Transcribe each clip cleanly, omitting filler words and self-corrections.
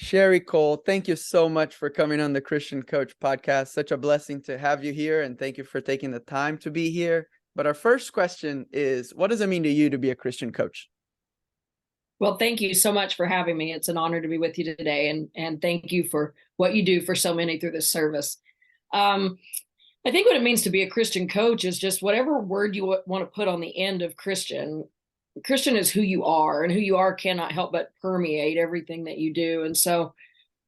Sherri Cole, thank you so much for coming on the Christian Coach podcast. Such a blessing to have you here, and thank you for taking the time to be here. But our first question is, what does it mean to you to be a Christian coach? Well, thank you so much for having me. It's an honor to be with you today, and thank you for what you do for so many through this service. Um, I think what it means to be a Christian coach is just whatever word you want to put on the end of Christian. Christian is who you are, and who you are cannot help but permeate everything that you do. And so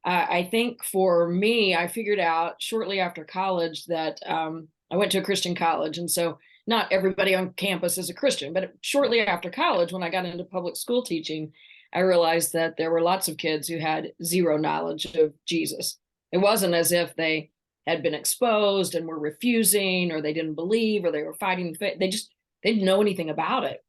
I think for me, I figured out shortly after college that I went to a Christian college. And so not everybody on campus is a Christian, but shortly after college, when I got into public school teaching, I realized that there were lots of kids who had zero knowledge of Jesus. It wasn't as if they had been exposed and were refusing, or they didn't believe, or they were fighting. They didn't know anything about it.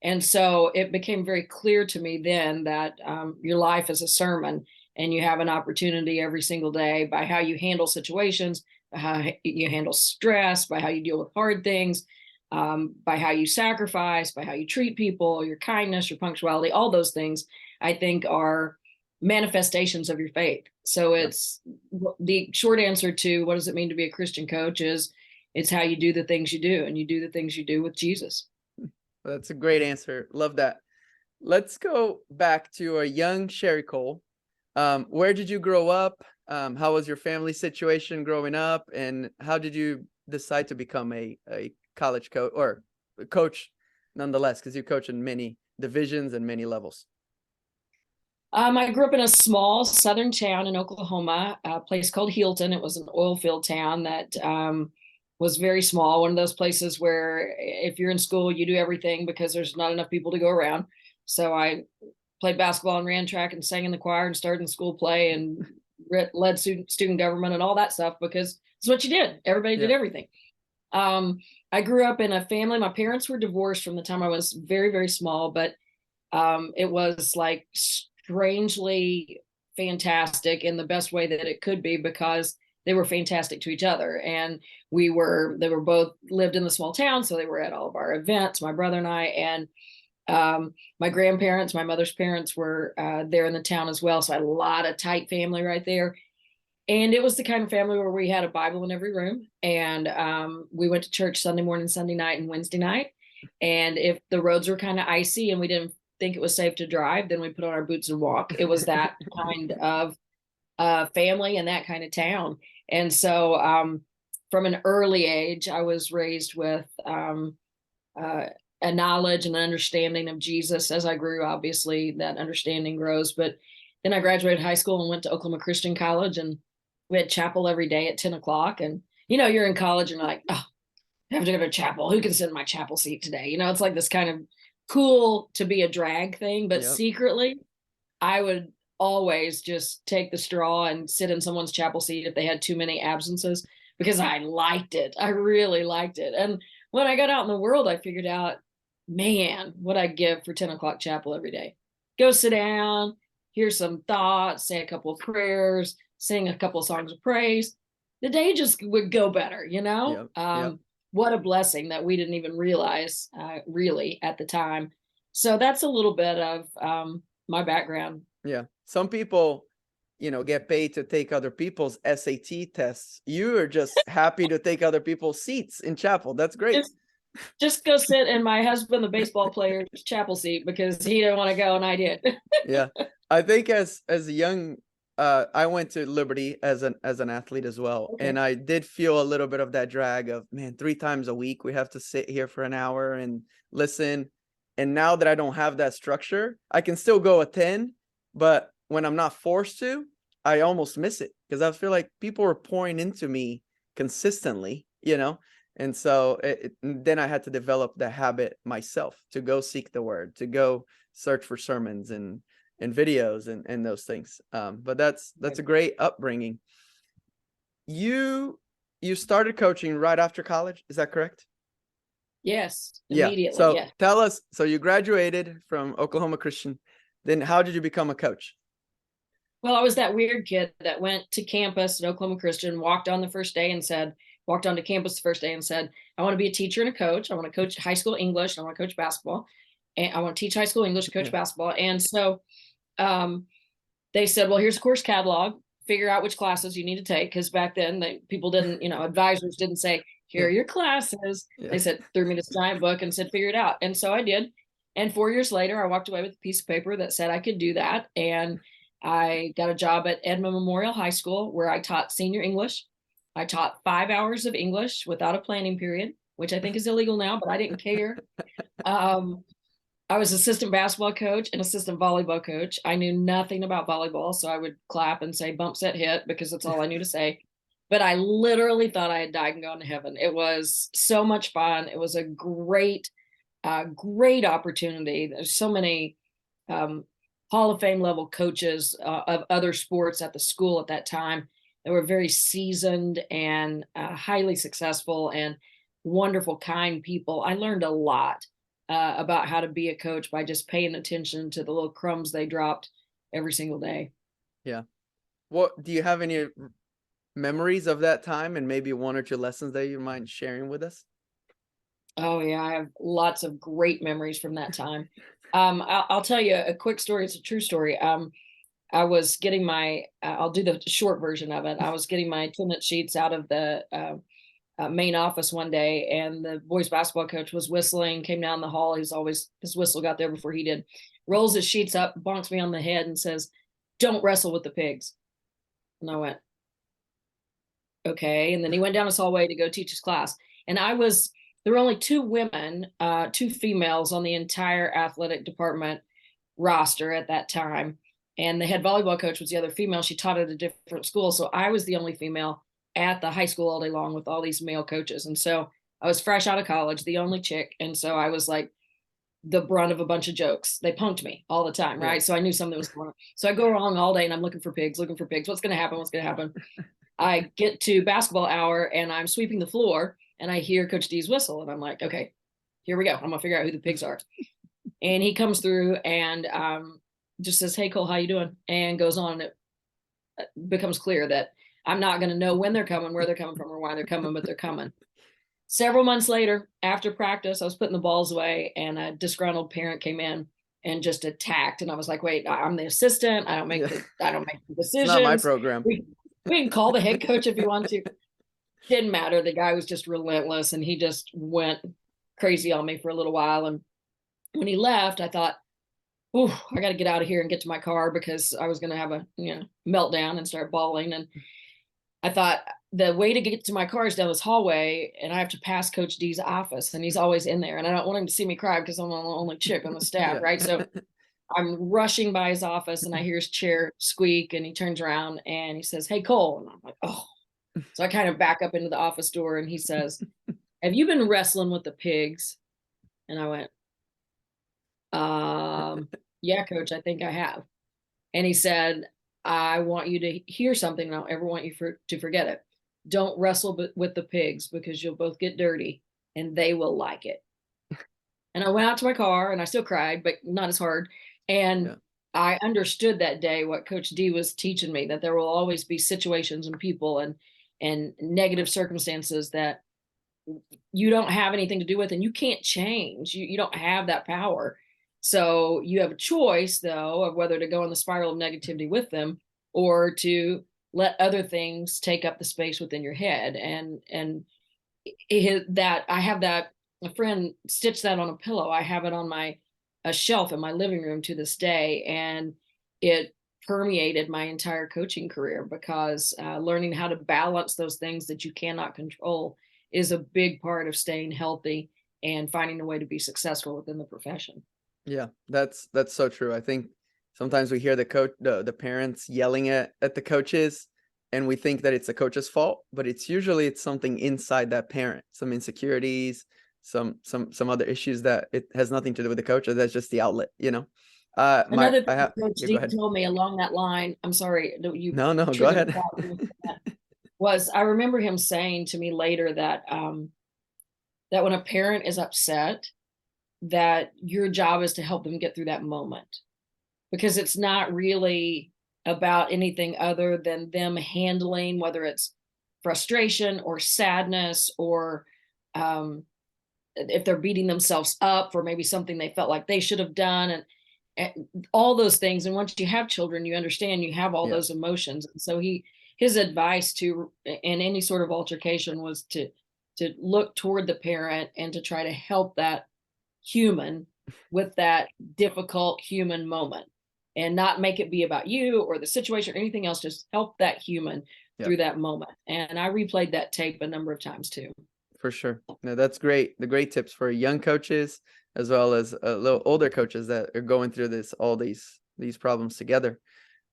And so it became very clear to me then that your life is a sermon, and you have an opportunity every single day by how you handle situations, by how you handle stress, by how you deal with hard things, by how you sacrifice, by how you treat people, your kindness, your punctuality, all those things, I think, are manifestations of your faith. So it's the short answer to what does it mean to be a Christian coach is it's how you do the things you do, and you do the things you do with Jesus. That's a great answer. Love that. Let's go back to a young Sherri Cole. Where did you grow up? How was your family situation growing up? And how did you decide to become a college coach, or a coach nonetheless, because you coach in many divisions and many levels? I grew up in a small southern town in Oklahoma, a place called Healdton. It was an oil field town that was very small, one of those places where if you're in school, you do everything because there's not enough people to go around. So I played basketball and ran track and sang in the choir and started in school play and led student government and all that stuff because it's what you did. Everybody did everything. I grew up in a family. My parents were divorced from the time I was very, very small, but it was like strangely fantastic in the best way that it could be because they were fantastic to each other. And they were both lived in the small town. So they were at all of our events, my brother and I, and my grandparents, my mother's parents were there in the town as well. So I had a lot of tight family right there. And it was the kind of family where we had a Bible in every room. And we went to church Sunday morning, Sunday night, and Wednesday night. And if the roads were kind of icy and we didn't think it was safe to drive, then we put on our boots and walk. It was that kind of family and that kind of town. And so from an early age, I was raised with a knowledge and an understanding of Jesus. As I grew, obviously that understanding grows. But then I graduated high school and went to Oklahoma Christian College, and we had chapel every day at 10 o'clock. And, you're in college and you're like, oh, I have to go to chapel. Who can sit in my chapel seat today? It's like this kind of cool to be a drag thing, but secretly I would always just take the straw and sit in someone's chapel seat if they had too many absences because I liked it. I really liked it. And when I got out in the world, I figured out, man, what I'd give for 10 o'clock chapel every day. Go sit down, hear some thoughts, say a couple of prayers, sing a couple of songs of praise. The day just would go better, What a blessing that we didn't even realize really at the time. So that's a little bit of my background. Yeah. Some people, get paid to take other people's SAT tests. You are just happy to take other people's seats in chapel. That's great. Just go sit in my husband, the baseball player's chapel seat because he didn't want to go and I did. Yeah. I think as a young, I went to Liberty as an athlete as well. Okay. And I did feel a little bit of that drag of, man, 3 times a week, we have to sit here for an hour and listen. And now that I don't have that structure, I can still go attend, but when I'm not forced to, I almost miss it because I feel like people were pouring into me consistently, And so then I had to develop the habit myself to go seek the word, to go search for sermons and videos and those things. But that's a great upbringing. You started coaching right after college. Is that correct? Yes. Immediately. Yeah. So tell us, so you graduated from Oklahoma Christian. Then how did you become a coach? Well, I was that weird kid that went to campus at Oklahoma Christian, walked onto campus the first day and said, I want to be a teacher and a coach. I want to coach high school English. I want to coach basketball. And I want to teach high school English and coach basketball. And so they said, well, here's a course catalog, figure out which classes you need to take. Cause back then people didn't, advisors didn't say, here Yeah. are your classes. Yeah. They said, threw me this giant book and said, figure it out. And so I did. And 4 years later, I walked away with a piece of paper that said I could do that. And I got a job at Edmond Memorial High School where I taught senior English. I taught 5 hours of English without a planning period, which I think is illegal now, but I didn't care. I was assistant basketball coach and assistant volleyball coach. I knew nothing about volleyball, so I would clap and say bump, set, hit because that's all I knew to say. But I literally thought I had died and gone to heaven. It was so much fun. It was a great, great opportunity. There's so many Hall of Fame level coaches of other sports at the school at that time. They were very seasoned and highly successful and wonderful, kind people. I learned a lot about how to be a coach by just paying attention to the little crumbs they dropped every single day. Yeah. What do you have any memories of that time, and maybe one or two lessons that you mind sharing with us? Oh yeah, I have lots of great memories from that time. I'll tell you a quick story. It's a true story. I was getting my, I'll do the short version of it. I was getting my attendance sheets out of the main office one day, and the boys basketball coach was whistling, came down the hall. He's always, his whistle got there before he did, rolls his sheets up, bonks me on the head and says, don't wrestle with the pigs. And I went, okay. And then he went down his hallway to go teach his class. And there were only two women, two females on the entire athletic department roster at that time. And the head volleyball coach was the other female. She taught at a different school. So I was the only female at the high school all day long with all these male coaches. And so I was fresh out of college, the only chick. And so I was like the brunt of a bunch of jokes. They punked me all the time, right? Yeah. So I knew something was going on. So I go along all day and I'm looking for pigs, looking for pigs. What's going to happen? What's going to happen? I get to basketball hour and I'm sweeping the floor and I hear Coach D's whistle. And I'm like, okay, here we go. I'm going to figure out who the pigs are. And he comes through and just says, hey, Cole, how you doing? And goes on. It becomes clear that I'm not going to know when they're coming, where they're coming from, or why they're coming, but they're coming. Several months later, after practice, I was putting the balls away and a disgruntled parent came in and just attacked. And I was like, wait, I'm the assistant. I don't make the decisions. It's not my program. We can call the head coach if you want to. Didn't matter. The guy was just relentless and he just went crazy on me for a little while. And when he left, I thought, oh, I got to get out of here and get to my car because I was going to have a meltdown and start bawling. And I thought the way to get to my car is down this hallway and I have to pass Coach D's office and he's always in there. And I don't want him to see me cry because I'm the only chick on the staff, Yeah. right? So I'm rushing by his office and I hear his chair squeak and he turns around and he says, hey, Cole. And I'm like, oh. So I kind of back up into the office door and he says, have you been wrestling with the pigs? And I went, yeah, coach, I think I have. And he said, I want you to hear something. And I don't ever want you to forget it. Don't wrestle with the pigs because you'll both get dirty and they will like it. And I went out to my car and I still cried, but not as hard. And I understood that day what Coach D was teaching me, that there will always be situations and people and negative circumstances that you don't have anything to do with and you can't change. You don't have that power. So you have a choice, though, of whether to go in the spiral of negativity with them or to let other things take up the space within your head. And that I have that, a friend stitched that on a pillow. I have it on a shelf in my living room to this day. And it permeated my entire coaching career because learning how to balance those things that you cannot control is a big part of staying healthy and finding a way to be successful within the profession. Yeah, that's so true. I think sometimes we hear the parents yelling at the coaches and we think that it's the coach's fault, but it's usually something inside that parent, some insecurities, some other issues that it has nothing to do with the coach, or that's just the outlet, Another thing Coach go D ahead. told me along that line, I'm sorry, you No, go ahead. was I remember him saying to me later that that when a parent is upset, that your job is to help them get through that moment because it's not really about anything other than them handling whether it's frustration or sadness or if they're beating themselves up for maybe something they felt like they should have done. And all those things. And once you have children, you understand you have all Yeah. those emotions. And so his advice to in any sort of altercation was to look toward the parent and to try to help that human with that difficult human moment, and not make it be about you or the situation or anything else. Just help that human Yeah. through that moment. And I replayed that tape a number of times too. For sure. No, that's great. The great tips for young coaches as well as a little older coaches that are going through all these problems together.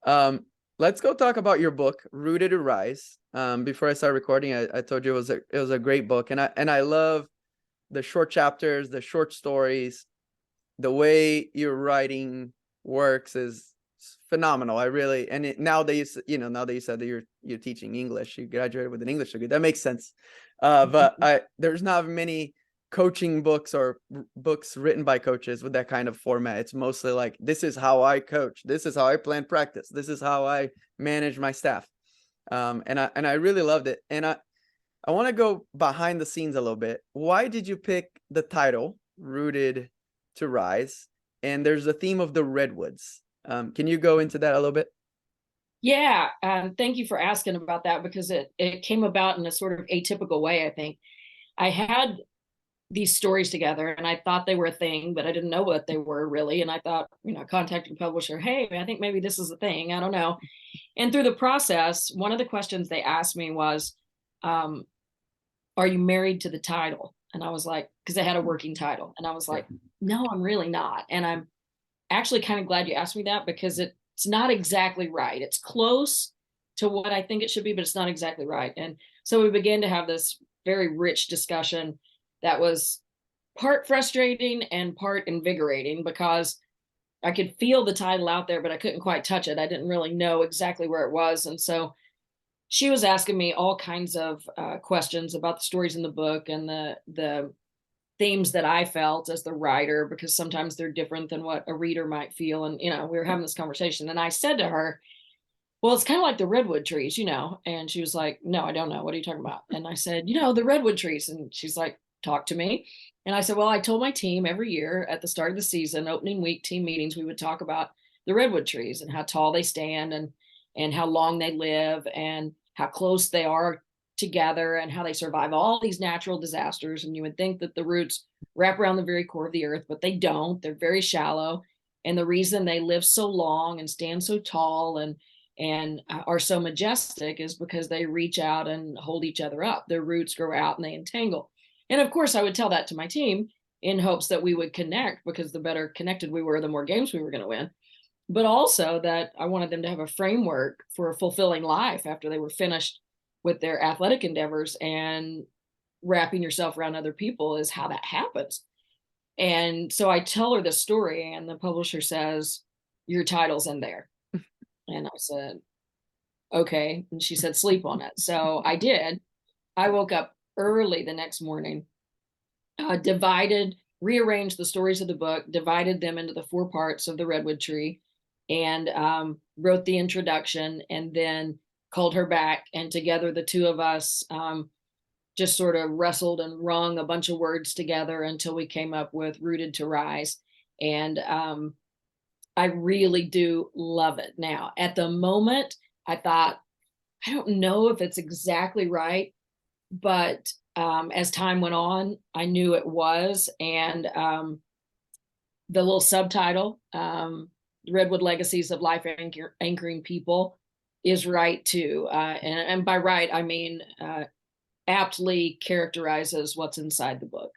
Let's go talk about your book, Rooted to Rise. Before I start recording, I told you it was a great book, and I love the short chapters, the short stories, the way your writing works is phenomenal. I really, and now that now that you said that you're teaching English, you graduated with an English degree, that makes sense. But there's not many coaching books or books written by coaches with that kind of format. It's mostly like, this is how I coach, this is how I plan practice, this is how I manage my staff. And I really loved it. And I want to go behind the scenes a little bit. Why did you pick the title Rooted to Rise? And there's the theme of the redwoods. Can you go into that a little bit? Yeah, thank you for asking about that, because it came about in a sort of atypical way. I think I had these stories together and I thought they were a thing, but I didn't know what they were really. And I thought, contacting the publisher, hey, I think maybe this is a thing. I don't know. And through the process, one of the questions they asked me was, are you married to the title? And I was like, because I had a working title. And I was like, no, I'm really not. And I'm actually kind of glad you asked me that, because it's not exactly right. It's close to what I think it should be, but it's not exactly right. And so we began to have this very rich discussion that was part frustrating and part invigorating, because I could feel the title out there, but I couldn't quite touch it. I didn't really know exactly where it was. And so she was asking me all kinds of questions about the stories in the book and the themes that I felt as the writer, because sometimes they're different than what a reader might feel. And, we were having this conversation, and I said to her, well, it's kind of like the redwood trees, and she was like, no, I don't know. What are you talking about? And I said, the redwood trees. And she's like, talk to me. And I said, well, I told my team every year at the start of the season, opening week team meetings, we would talk about the redwood trees and how tall they stand, and how long they live, and how close they are together, and how they survive all these natural disasters. And you would think that the roots wrap around the very core of the earth, but they don't. They're very shallow. And the reason they live so long and stand so tall and are so majestic is because they reach out and hold each other up. Their roots grow out and they entangle. And of course, I would tell that to my team in hopes that we would connect, because the better connected we were, the more games we were going to win. But also that I wanted them to have a framework for a fulfilling life after they were finished with their athletic endeavors, and wrapping yourself around other people is how that happens. And so I tell her the story, and the publisher says, your title's in there. And I said, okay. And she said, sleep on it. So I did. I woke up early the next morning, rearranged the stories of the book, divided them into the 4 parts of the redwood tree, and wrote the introduction, and then called her back. And together, the two of us just sort of wrestled and wrung a bunch of words together until we came up with Rooted to Rise. And I really do love it now. At the moment, I thought, I don't know if it's exactly right, but as time went on, I knew it was. And the little subtitle, Redwood Legacies of Life Anchoring People, is right too. And by right, I mean aptly characterizes what's inside the book.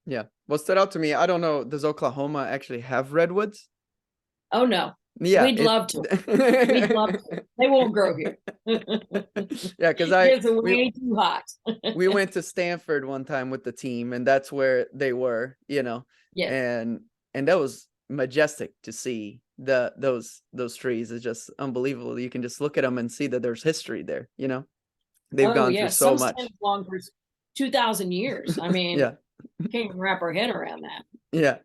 Yeah. What stood out to me, I don't know, does Oklahoma actually have redwoods? Oh no. Yeah, We'd love to. We'd love to. They won't grow here. Yeah, because it's way too hot. We went to Stanford one time with the team, and that's where they were, Yes. and that was majestic to see those trees. It's just unbelievable. You can just look at them and see that there's history there. They've gone through so Some much. stand long for 2,000 years. I mean, Yeah, can't even wrap our head around that. yeah.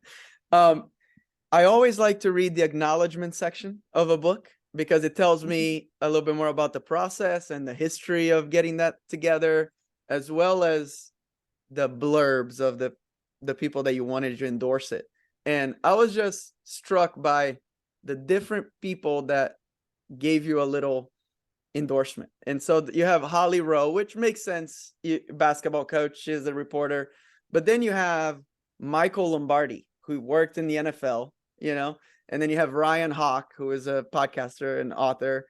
I always like to read the acknowledgement section of a book, because it tells me a little bit more about the process and the history of getting that together, as well as the blurbs of the people that you wanted to endorse it. And I was just struck by the different people that gave you a little endorsement. And so you have Holly Rowe, which makes sense, basketball coach, she is a reporter. But then you have Michael Lombardi, who worked in the NFL, and then you have Ryan Hawk, who is a podcaster and author.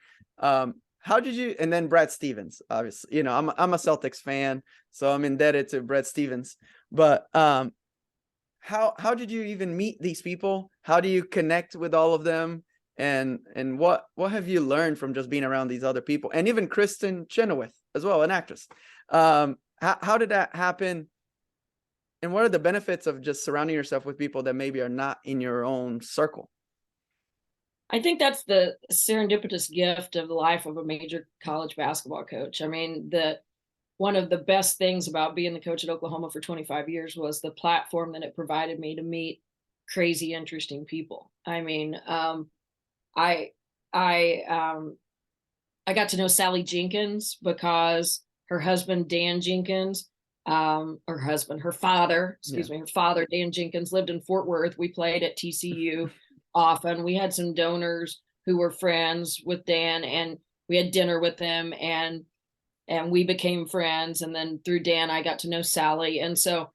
How did you, and then Brad Stevens, obviously, I'm a Celtics fan, so I'm indebted to Brad Stevens. But how did you even meet these people? How do you connect with all of them? And what have you learned from just being around these other people? And even Kristen Chenoweth as well, an actress. How did that happen? And what are the benefits of just surrounding yourself with people that maybe are not in your own circle? I think that's the serendipitous gift of the life of a major college basketball coach. I mean, one of the best things about being the coach at Oklahoma for 25 years was the platform that it provided me to meet crazy, interesting people. I mean, I got to know Sally Jenkins because her husband, Dan Jenkins, her father, her father, Dan Jenkins, lived in Fort Worth. We played at TCU often. We had some donors who were friends with Dan, and we had dinner with them, and we became friends. And then through Dan, I got to know Sally. And so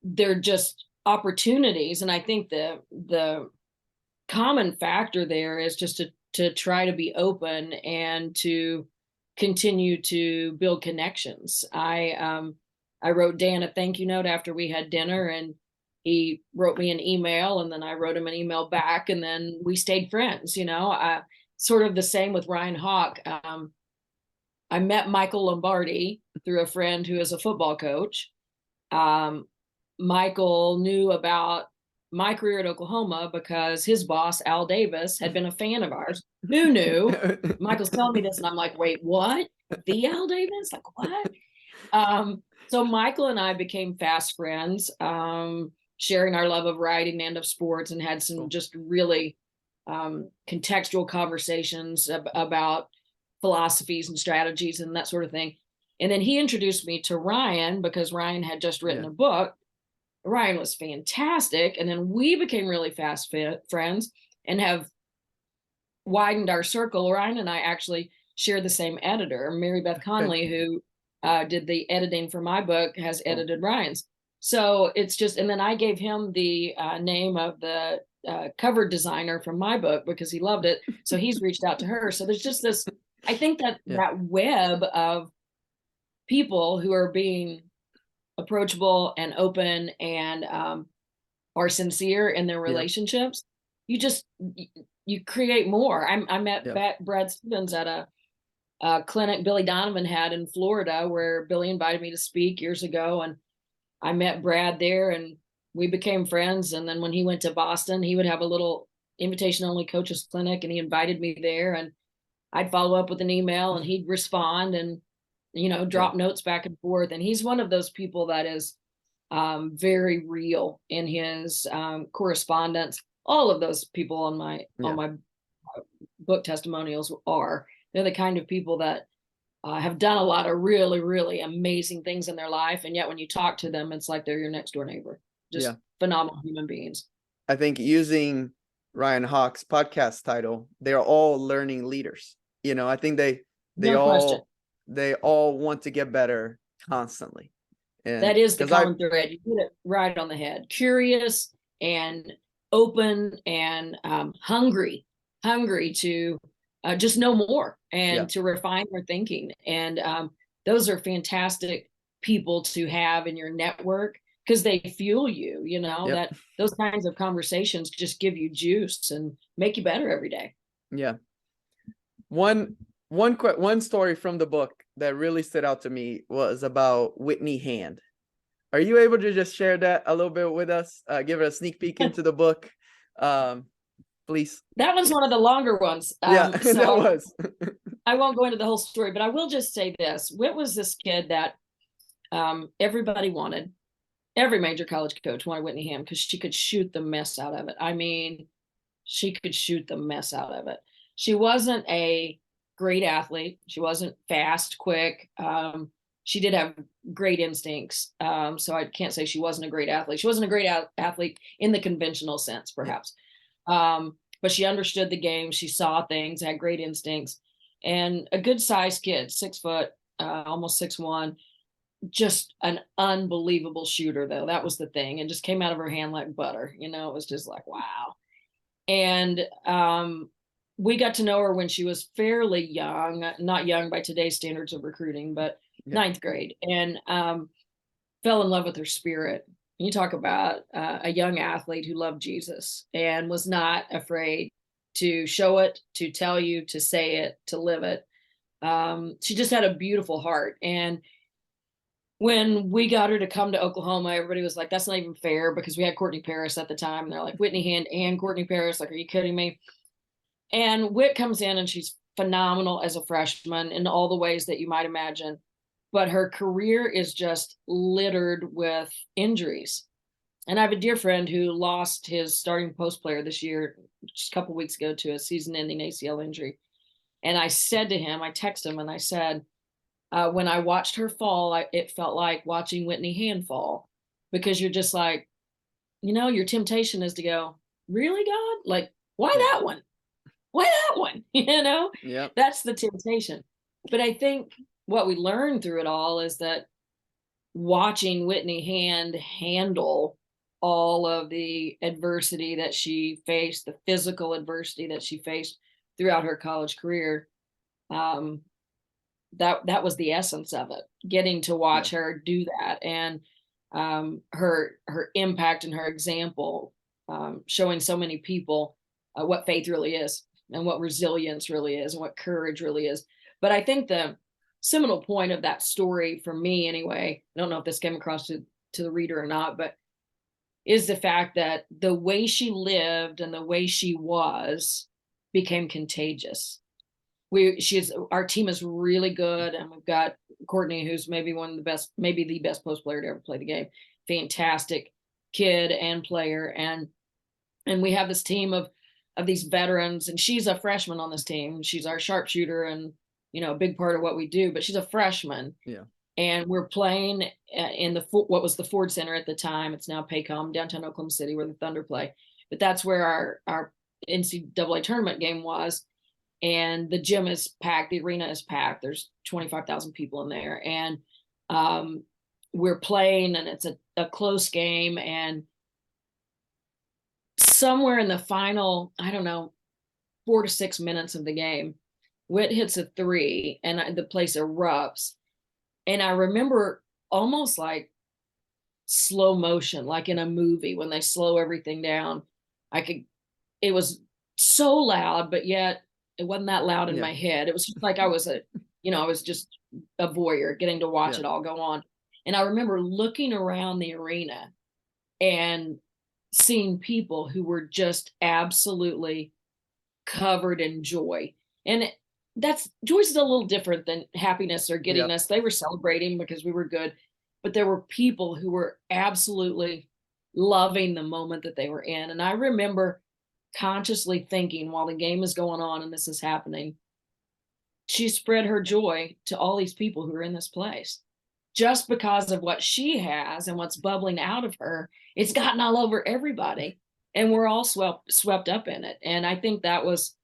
they're just opportunities. And I think the common factor there is just to try to be open and to continue to build connections. I wrote Dan a thank you note after we had dinner, and he wrote me an email, and then I wrote him an email back, and then we stayed friends. Sort of the same with Ryan Hawk. I met Michael Lombardi through a friend who is a football coach. Michael knew about my career at Oklahoma because his boss, Al Davis, had been a fan of ours. Who knew? Michael's telling me this, and I'm like, wait, what? The Al Davis? Like, what? So Michael and I became fast friends, sharing our love of writing and of sports, and had some just really contextual conversations about philosophies and strategies and that sort of thing. And then he introduced me to Ryan because Ryan had just written a book. Ryan was fantastic. And then we became really fast friends and have widened our circle. Ryan and I actually share the same editor. Mary Beth Conley, who did the editing for my book, has edited Ryan's. So it's just, and then I gave him the name of the cover designer from my book because he loved it. So he's reached out to her. So there's just this, I think that that web of people who are being approachable and open and are sincere in their relationships, you create more. I met Brad Stevens at a clinic Billy Donovan had in Florida, where Billy invited me to speak years ago, and I met Brad there, and we became friends. And then when he went to Boston, he would have a little invitation only coaches clinic, and he invited me there, and I'd follow up with an email, and he'd respond and drop notes back and forth. And he's one of those people that is very real in his correspondence. All of those people on my book testimonials they're the kind of people that have done a lot of really, really amazing things in their life. And yet when you talk to them, it's like they're your next door neighbor. Just phenomenal human beings. I think using Ryan Hawk's podcast title, they're all learning leaders. I think they all want to get better constantly. And that is the common thread. You put it right on the head. Curious and open and hungry to just know more and to refine their thinking. And those are fantastic people to have in your network because they fuel you, that those kinds of conversations just give you juice and make you better every day. Yeah. One story from the book that really stood out to me was about Whitney Hand. Are you able to just share that a little bit with us? Give it a sneak peek into the book, please. That one's one of the longer ones. So that was. I won't go into the whole story, but I will just say this. Whit was this kid that everybody wanted. Every major college coach wanted Whitney Hand because she could shoot the mess out of it. I mean, she could shoot the mess out of it. She wasn't a great athlete. She wasn't fast, quick. She did have great instincts. So I can't say she wasn't a great athlete. She wasn't a great athlete in the conventional sense, perhaps. But she understood the game. She saw things, had great instincts, and a good sized kid, 6 foot, almost 6'1", just an unbelievable shooter though. That was the thing. And just came out of her hand like butter. You know, it was just like, wow. And we got to know her when she was fairly young, not young by today's standards of recruiting, but Yeah. ninth grade, and fell in love with her spirit. You talk about a young athlete who loved Jesus and was not afraid to show it, to tell you, to say it, to live it. She just had a beautiful heart. And when we got her to come to Oklahoma, everybody was like, that's not even fair, because we had Courtney Paris at the time. And they're like, Whitney Hand and Courtney Paris. Like, are you kidding me? And Whit comes in and she's phenomenal as a freshman in all the ways that you might imagine. But her career is just littered with injuries. And I have a dear friend who lost his starting post player this year, just a couple of weeks ago, to a season ending ACL injury. And I said to him, I texted him and I said, when I watched her fall, it felt like watching Whitney Hand fall, because you're just like, you know, your temptation is to go, really, God? Like, why Yeah. that one? Why that one? You know, Yeah. that's the temptation. But I think what we learned through it all is that watching Whitney Hand handle all of the adversity that she faced, the physical adversity that she faced throughout her college career, um, that was the essence of it. Getting to Yeah. watch her do that, and her impact and her example, showing so many people what faith really is, and what resilience really is, and what courage really is. But I think the seminal point of that story for me, anyway, I don't know if this came across to the reader or not, but is the fact that the way she lived and the way she was became contagious. Our team is really good, and we've got Courtney, who's maybe one of the best, maybe the best post player to ever play the game. Fantastic kid and player, and we have this team of these veterans, and she's a freshman on this team. She's our sharpshooter, and you know, a big part of what we do. But she's a freshman, Yeah. and we're playing in what was the Ford Center at the time. It's now Paycom, downtown Oklahoma City, where the Thunder play. But that's where our NCAA tournament game was. And the gym is packed. The arena is packed. There's 25,000 people in there. And we're playing, and it's a close game. And somewhere in the final, I don't know, 4 to 6 minutes of the game, Whit hits a three, and the place erupts. And I remember almost like slow motion, like in a movie when they slow everything down. It was so loud, but yet it wasn't that loud in Yeah. my head. It was just like I was I was just a voyeur getting to watch Yeah. it all go on. And I remember looking around the arena and seeing people who were just absolutely covered in joy. And that's joy's a little different than happiness or Yeah. giddiness. They were celebrating because we were good, but there were people who were absolutely loving the moment that they were in. And I remember consciously thinking, while the game is going on and this is happening, she spread her joy to all these people who are in this place. Just because of what she has and what's bubbling out of her, it's gotten all over everybody. And we're all swept up in it. And I think that was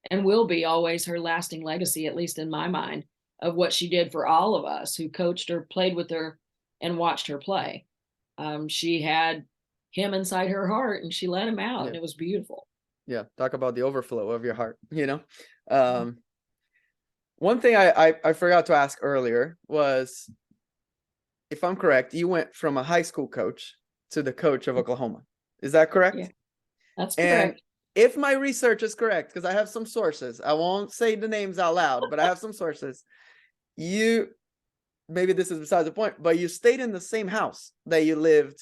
and will be always her lasting legacy, at least in my mind, of what she did for all of us who coached her, played with her, and watched her play. She had him inside her heart, and she let him out, Yeah. and it was beautiful. Yeah. Talk about the overflow of your heart, you know? One thing I forgot to ask earlier was, if I'm correct, you went from a high school coach to the coach of Oklahoma. Is that correct? Yeah, that's And correct. if my research is correct, because I have some sources, I won't say the names out loud, but I have some sources. Maybe this is besides the point, but you stayed in the same house that you lived.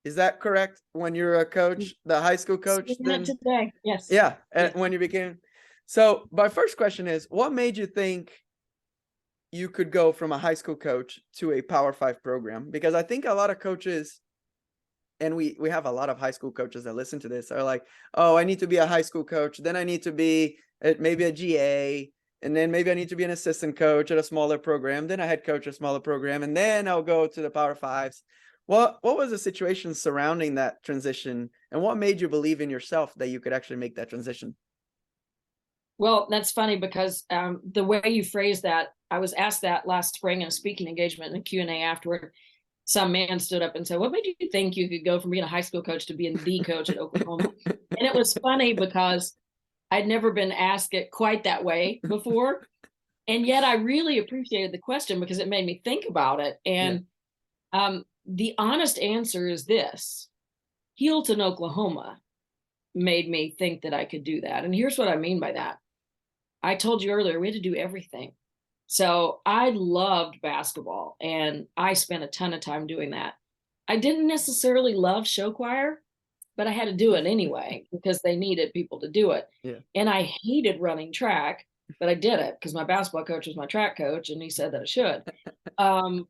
Is that correct? When you're a coach, the high school coach, Seeing it then today. Yes. yeah, and Yes. when you became. So my first question is, what made you think you could go from a high school coach to a Power 5 program? Because I think a lot of coaches, and we have a lot of high school coaches that listen to this, are like, oh, I need to be a high school coach, then I need to be maybe a GA, and then maybe I need to be an assistant coach at a smaller program, then a head coach at a smaller program, and then I'll go to the Power 5s. What was the situation surrounding that transition, and what made you believe in yourself that you could actually make that transition? Well, that's funny because the way you phrased that, I was asked that last spring in a speaking engagement in a Q&A afterward. Some man stood up and said, "What made you think you could go from being a high school coach to being the coach at Oklahoma?" And it was funny because I'd never been asked it quite that way before. And yet I really appreciated the question because it made me think about it. Yeah. And the honest answer is this: Healdton, Oklahoma made me think that I could do that. And here's what I mean by that. I told you earlier, we had to do everything. So I loved basketball and I spent a ton of time doing that. I didn't necessarily love show choir, but I had to do it anyway because they needed people to do it. Yeah. And I hated running track, but I did it because my basketball coach was my track coach and he said that I should. Um,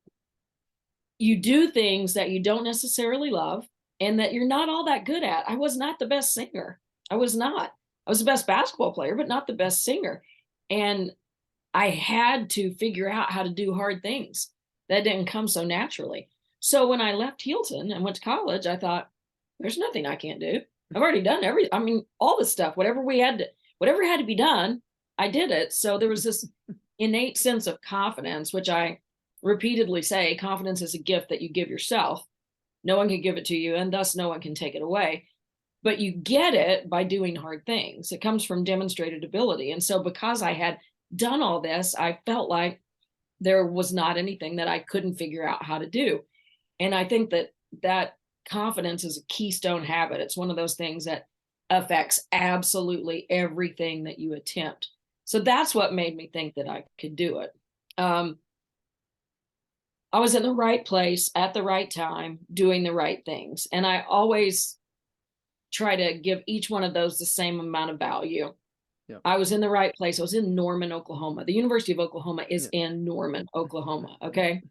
you do things that you don't necessarily love and that you're not all that good at. I was not the best singer. I was not. I was the best basketball player, but not the best singer. And I had to figure out how to do hard things. That didn't come so naturally. So when I left Healdton and went to college, I thought, there's nothing I can't do. I've already done I mean, all the stuff, whatever had to be done, I did it. So there was this innate sense of confidence, which I repeatedly say, confidence is a gift that you give yourself. No one can give it to you, and thus no one can take it away. But you get it by doing hard things. It comes from demonstrated ability. And so because I had done all this, I felt like there was not anything that I couldn't figure out how to do. And I think that that confidence is a keystone habit. It's one of those things that affects absolutely everything that you attempt. So that's what made me think that I could do it. Um, I was in the right place at the right time, doing the right things. And I always try to give each one of those the same amount of value. Yeah. I was in the right place. I was in Norman, Oklahoma. The University of Oklahoma is Yeah. in Norman, Oklahoma. Okay.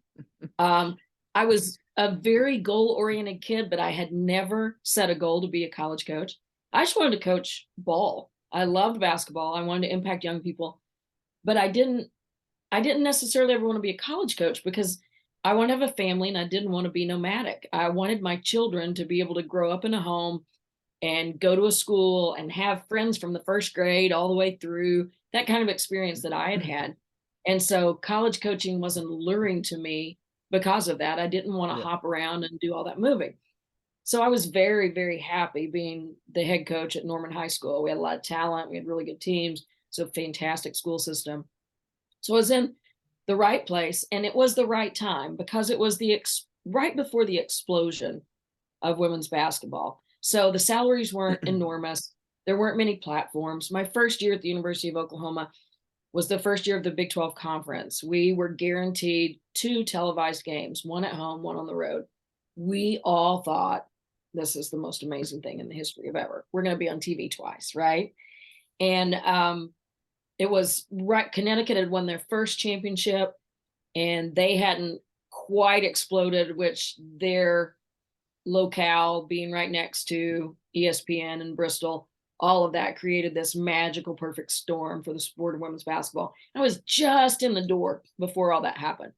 I was a very goal-oriented kid, but I had never set a goal to be a college coach. I just wanted to coach ball. I loved basketball. I wanted to impact young people, but I didn't necessarily ever want to be a college coach because I want to have a family and I didn't want to be nomadic. I wanted my children to be able to grow up in a home and go to a school and have friends from the first grade all the way through, that kind of experience that I had had. And so college coaching wasn't alluring to me because of that. I didn't want to Yeah. hop around and do all that moving. So I was very, very happy being the head coach at Norman High School. We had a lot of talent. We had really good teams. So fantastic school system. So I was in the right place and it was the right time because it was right before the explosion of women's basketball. So the salaries weren't enormous. There weren't many platforms. My first year at the University of Oklahoma was the first year of the Big 12 conference. We were guaranteed 2 televised games, one at home, one on the road. We all thought this is the most amazing thing in the history of ever. We're going to be on TV twice, right? And it was right. Connecticut had won their first championship and they hadn't quite exploded, which their locale being right next to ESPN in Bristol, all of that created this magical, perfect storm for the sport of women's basketball. I was just in the door before all that happened.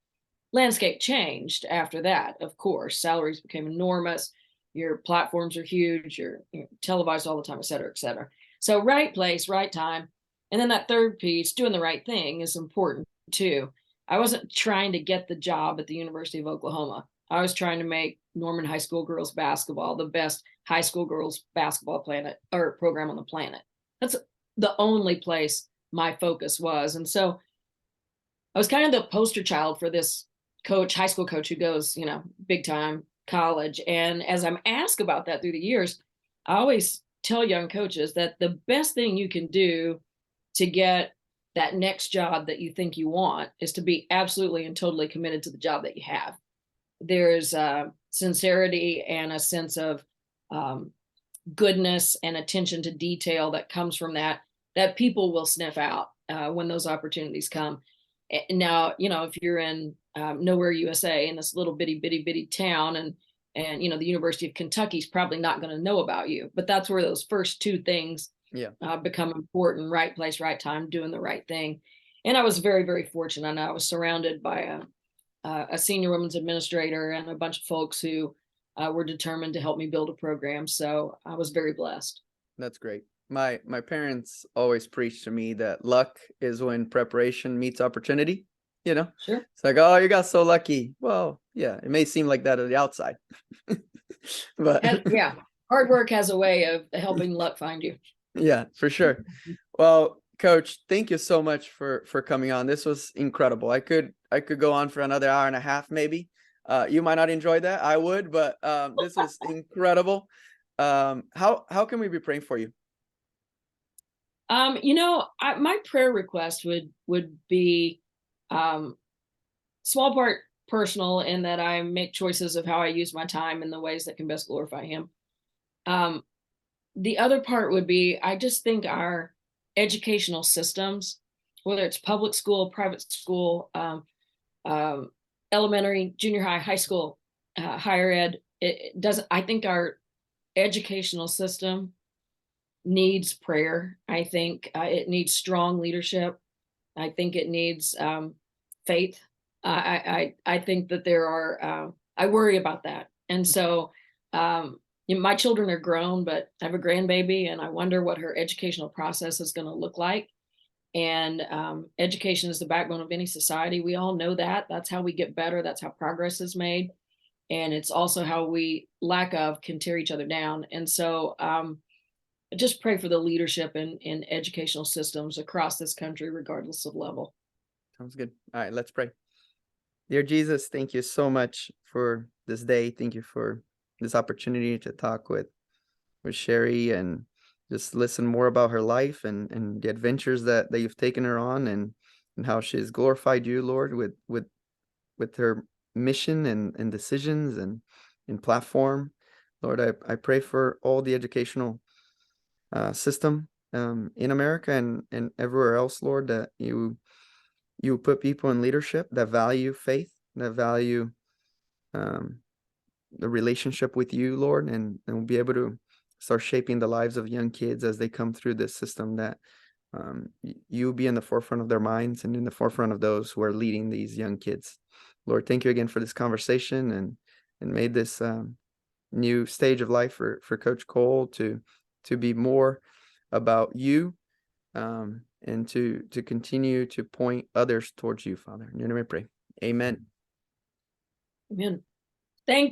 Landscape changed after that, of course. Salaries became enormous. Your platforms are huge. You're televised all the time, et cetera, et cetera. So right place, right time. And then that third piece, doing the right thing, is important too. I wasn't trying to get the job at the University of Oklahoma. I was trying to make Norman High School girls basketball the best high school girls basketball planet or program on the planet. That's the only place my focus was. And so I was kind of the poster child for this coach, high school coach who goes, big time college. And as I'm asked about that through the years, I always tell young coaches that the best thing you can do to get that next job that you think you want is to be absolutely and totally committed to the job that you have. There's sincerity and a sense of goodness and attention to detail that comes from that people will sniff out when those opportunities come. Now, if you're in nowhere USA in this little bitty town and the University of Kentucky is probably not going to know about you, but that's where those first 2 things become important: right place, right time, doing the right thing. And I was very, very fortunate. I was surrounded by a senior women's administrator and a bunch of folks who were determined to help me build a program. So I was very blessed. That's great. My parents always preached to me that luck is when preparation meets opportunity. You know, Sure. it's like, oh, you got so lucky. Well, yeah, it may seem like that on the outside, but Yeah, hard work has a way of helping luck find you. yeah, for sure. Well, Coach, thank you so much for coming on. This was incredible. I could go on for another hour and a half, maybe. You might not enjoy that. I would, but this was incredible. How can we be praying for you? My prayer request would be small part personal in that I make choices of how I use my time in the ways that can best glorify Him. Um, the other part would be I just think our educational systems, whether it's public school, private school, um, elementary, junior high, high school, higher ed, it doesn't. I think our educational system needs prayer. I think it needs strong leadership. I think it needs faith. I think that there are. I worry about that, and so my children are grown, but I have a grandbaby, and I wonder what her educational process is going to look like. And education is the backbone of any society. We all know that. That's how we get better. That's how progress is made, and it's also how we lack of can tear each other down. And so just pray for the leadership in educational systems across this country, regardless of level. Sounds good. All right, let's pray. Dear Jesus, thank you so much for this day. Thank you for this opportunity to talk with Sherri and just listen more about her life and the adventures that you've taken her on and how she's glorified you, Lord, with her mission and decisions and platform. Lord, I pray for all the educational system in America and everywhere else, Lord, that you put people in leadership that value faith, that value um, the relationship with you, Lord, and we'll be able to start shaping the lives of young kids as they come through this system, that you be in the forefront of their minds and in the forefront of those who are leading these young kids. Lord, thank you again for this conversation and made this new stage of life for Coach Coale to be more about you and to continue to point others towards you, Father. In your name I pray. Amen. Amen.